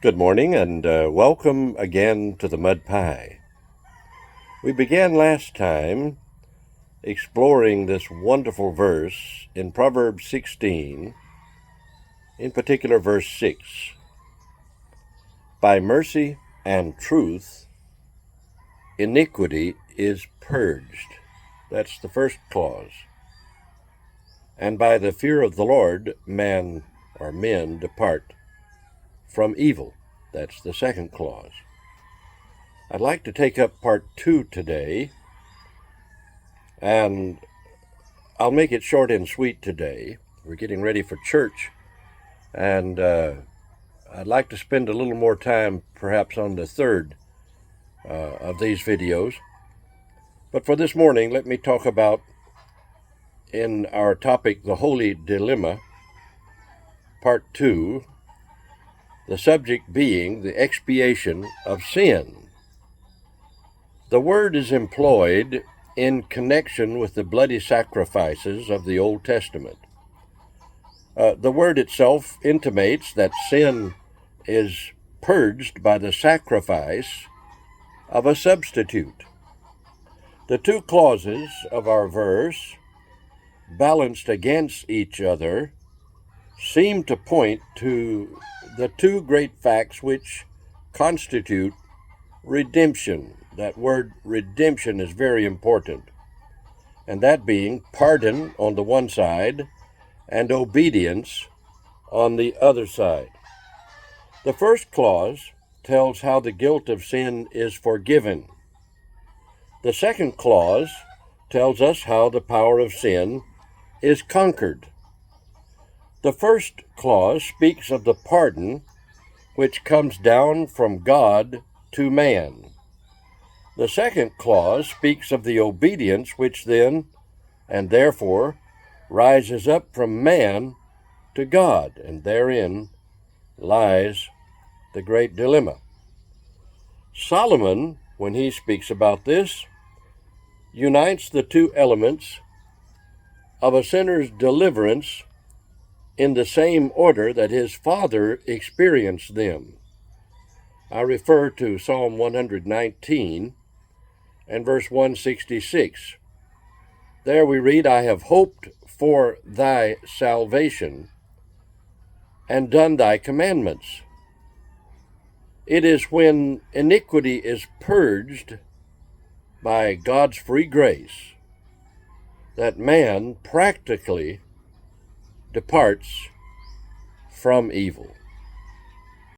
Good morning and welcome again to the Mud Pie. We began last time exploring this wonderful verse in Proverbs 16, in particular verse 6. By mercy and truth, iniquity is purged. That's the first clause. And by the fear of the Lord, man or men depart from evil. That's the second clause. I'd like to take up part 2 today, and I'll make it short and sweet today. We're getting ready for church, and I'd like to spend a little more time perhaps on the third of these videos. But for this morning, let me talk about, in our topic, the Holy Delima, part 2, the subject being the expiation of sin. The word is employed in connection with the bloody sacrifices of the Old Testament. The word itself intimates that sin is purged by the sacrifice of a substitute. The two clauses of our verse, balanced against each other, seem to point to the two great facts which constitute redemption. That word redemption is very important, and that being pardon on the one side and obedience on the other side. The first clause tells how the guilt of sin is forgiven. The second clause tells us how the power of sin is conquered. The first clause speaks of the pardon which comes down from God to man. The second clause speaks of the obedience which then, and therefore, rises up from man to God, and therein lies the great dilemma. Solomon, when he speaks about this, unites the two elements of a sinner's deliverance in the same order that his father experienced them. I refer to Psalm 119 and verse 166. There we read, I have hoped for thy salvation and done thy commandments. It is when iniquity is purged by God's free grace that man practically departs from evil.